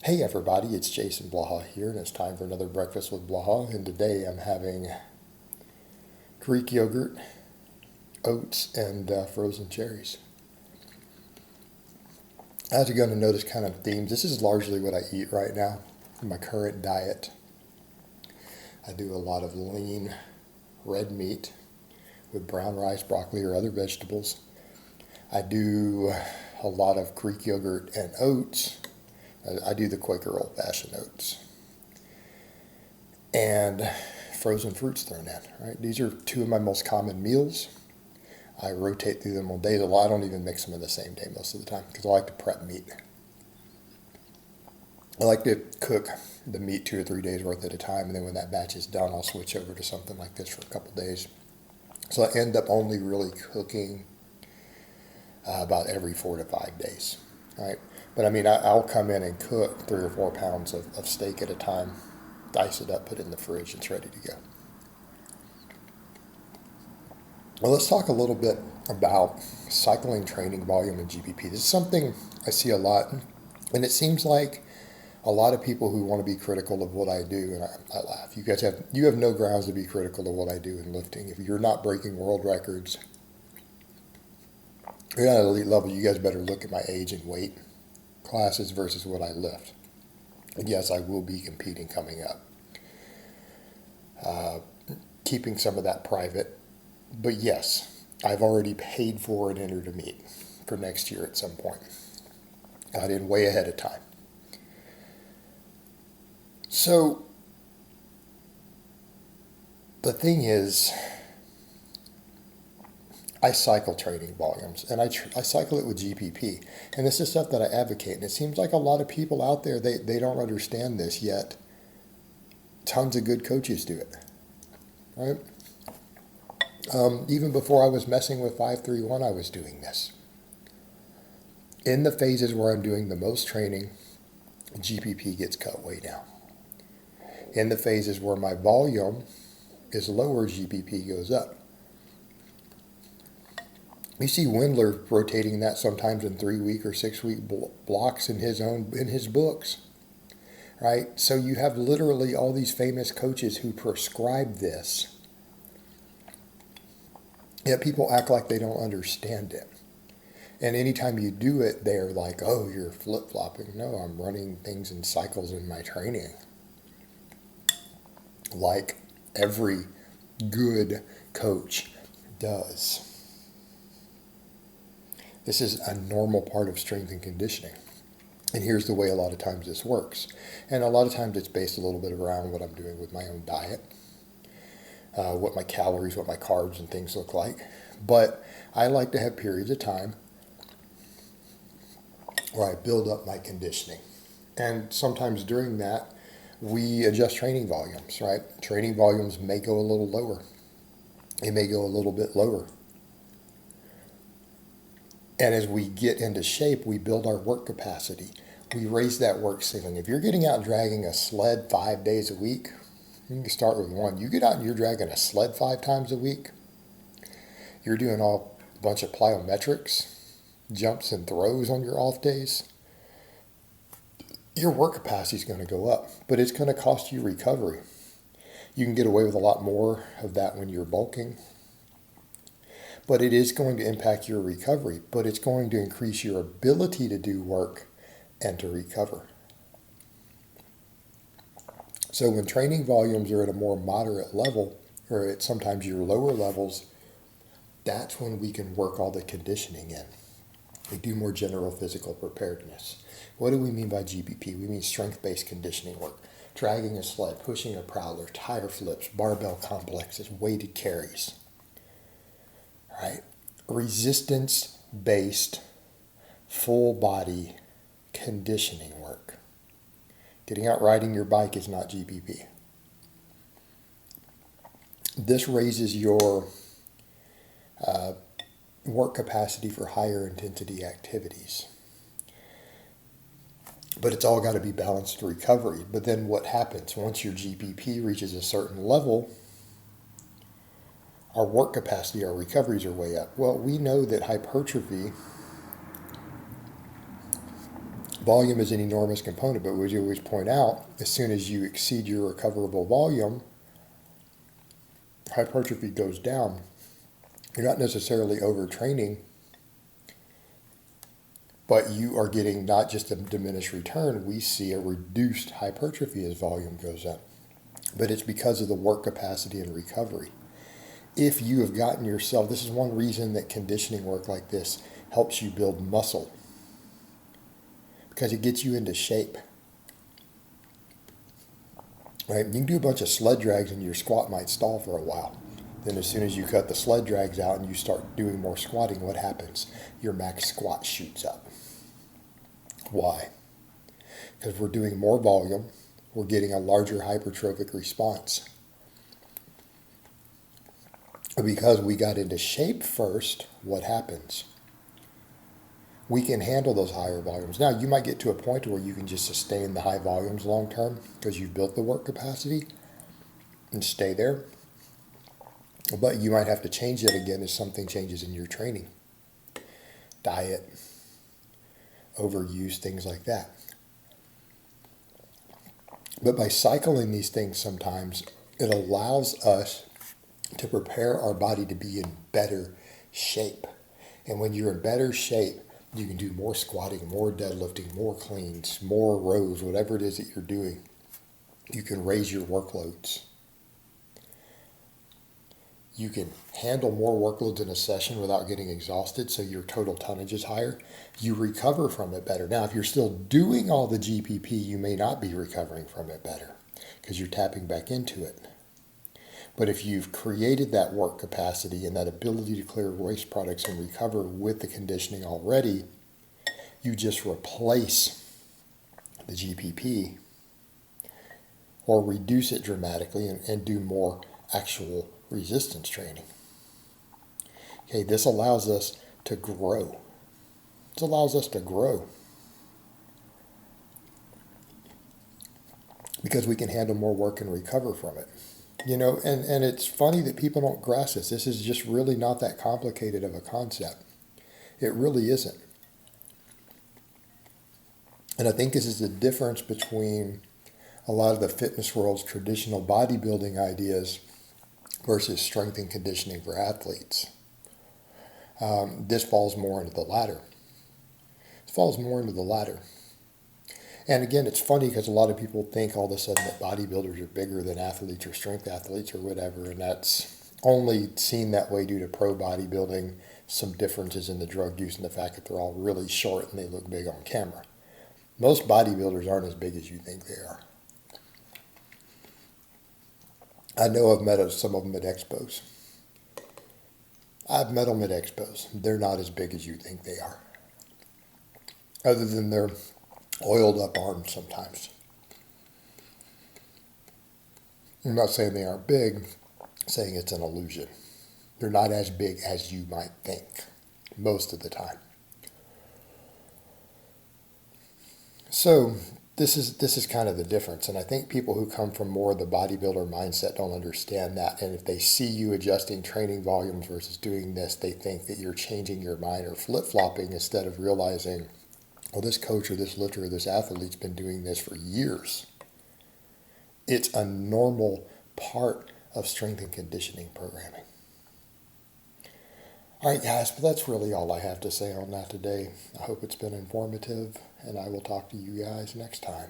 Hey everybody, it's Jason Blaha here, and it's time for another Breakfast with Blaha. And today I'm having Greek yogurt, oats, and frozen cherries. As you're going to notice kind of themes, this is largely what I eat right now in my current diet. I do a lot of lean red meat with brown rice, broccoli, or other vegetables. I do a lot of Greek yogurt and oats. I do the Quaker old-fashioned oats. And frozen fruits thrown in, right? These are two of my most common meals. I rotate through them on days. A lot. I don't even mix them in the same day most of the time because I like to prep meat. I like to cook the meat 2 or 3 days worth at a time, and then when that batch is done, I'll switch over to something like this for a couple days. So I end up only really cooking about every 4 to 5 days, right? But I mean, I'll come in and cook 3 or 4 pounds of steak at a time, dice it up, put it in the fridge, it's ready to go. Well, let's talk a little bit about cycling training volume and GPP. This is something I see a lot, and it seems like a lot of people who want to be critical of what I do, and I laugh. You have no grounds to be critical of what I do in lifting. If you're not breaking world records, you're at an elite level, you guys better look at my age and weight classes versus what I lift. And yes, I will be competing coming up. Keeping some of that private. But yes, I've already paid for and entered a meet for next year at some point. Got in way ahead of time. So the thing is, I cycle training volumes, and I cycle it with GPP. And this is stuff that I advocate. And it seems like a lot of people out there, they don't understand this yet. Tons of good coaches do it, right? Even before I was messing with 531, I was doing this. In the phases where I'm doing the most training, GPP gets cut way down. In the phases where my volume is lower, GPP goes up. You see Wendler rotating that sometimes in 3-week or 6-week blocks in his books, right? So you have literally all these famous coaches who prescribe this, yet people act like they don't understand it. And anytime you do it, they're like, "Oh, you're flip-flopping." No, I'm running things in cycles in my training, like every good coach does. This is a normal part of strength and conditioning. And here's the way a lot of times this works. And a lot of times it's based a little bit around what I'm doing with my own diet, what my calories, what my carbs and things look like. But I like to have periods of time where I build up my conditioning. And sometimes during that, we adjust training volumes, right? Training volumes may go a little lower. It may go a little bit lower. And as we get into shape, we build our work capacity. We raise that work ceiling. If you're getting out and dragging a sled 5 days a week, you can start with one. You get out and you're dragging a sled 5 times a week. You're doing a bunch of plyometrics, jumps and throws on your off days. Your work capacity is going to go up, but it's going to cost you recovery. You can get away with a lot more of that when you're bulking. But it is going to impact your recovery, but it's going to increase your ability to do work and to recover. So when training volumes are at a more moderate level, or at sometimes your lower levels, that's when we can work all the conditioning in. We do more general physical preparedness. What do we mean by GPP? We mean strength-based conditioning work. Dragging a sled, pushing a prowler, tire flips, barbell complexes, weighted carries. Right? Resistance-based, full-body conditioning work. Getting out riding your bike is not GPP. This raises your work capacity for higher intensity activities. But it's all got to be balanced to recovery. But then what happens? Once your GPP reaches a certain level, our work capacity, our recoveries are way up. Well, we know that hypertrophy Volume is an enormous component, but as you always point out, as soon as you exceed your recoverable volume, hypertrophy goes down. You're not necessarily overtraining, but you are getting not just a diminished return, we see a reduced hypertrophy as volume goes up. But it's because of the work capacity and recovery. If you have gotten yourself, this is one reason that conditioning work like this helps you build muscle, because it gets you into shape. Right? You can do a bunch of sled drags and your squat might stall for a while. Then as soon as you cut the sled drags out and you start doing more squatting, what happens? Your max squat shoots up. Why? Because we're doing more volume, we're getting a larger hypertrophic response. Because we got into shape first, what happens? We can handle those higher volumes. Now, you might get to a point where you can just sustain the high volumes long term because you've built the work capacity and stay there. But you might have to change that again as something changes in your training. Diet, overuse, things like that. But by cycling these things sometimes, it allows us to prepare our body to be in better shape. And when you're in better shape, you can do more squatting, more deadlifting, more cleans, more rows, whatever it is that you're doing. You can raise your workloads. You can handle more workloads in a session without getting exhausted, so your total tonnage is higher. You recover from it better. Now, if you're still doing all the GPP, you may not be recovering from it better because you're tapping back into it. But if you've created that work capacity and that ability to clear waste products and recover with the conditioning already, you just replace the GPP or reduce it dramatically and do more actual resistance training. Okay, this allows us to grow. This allows us to grow because we can handle more work and recover from it. You know, and it's funny that people don't grasp this. This is just really not that complicated of a concept. It really isn't. And I think this is the difference between a lot of the fitness world's traditional bodybuilding ideas versus strength and conditioning for athletes. This falls more into the latter. It falls more into the latter. And again, it's funny because a lot of people think all of a sudden that bodybuilders are bigger than athletes or strength athletes or whatever, and that's only seen that way due to pro bodybuilding, some differences in the drug use and the fact that they're all really short and they look big on camera. Most bodybuilders aren't as big as you think they are. I know I've met some of them at expos. I've met them at expos. They're not as big as you think they are. Other than their oiled up arms sometimes. I'm not saying they aren't big, I'm saying it's an illusion. They're not as big as you might think most of the time. So this is kind of the difference, and I think people who come from more of the bodybuilder mindset don't understand that, and if they see you adjusting training volumes versus doing this, they think that you're changing your mind or flip-flopping instead of realizing, well, this coach or this lifter or this athlete's been doing this for years. It's a normal part of strength and conditioning programming. All right, guys, but that's really all I have to say on that today. I hope it's been informative, and I will talk to you guys next time.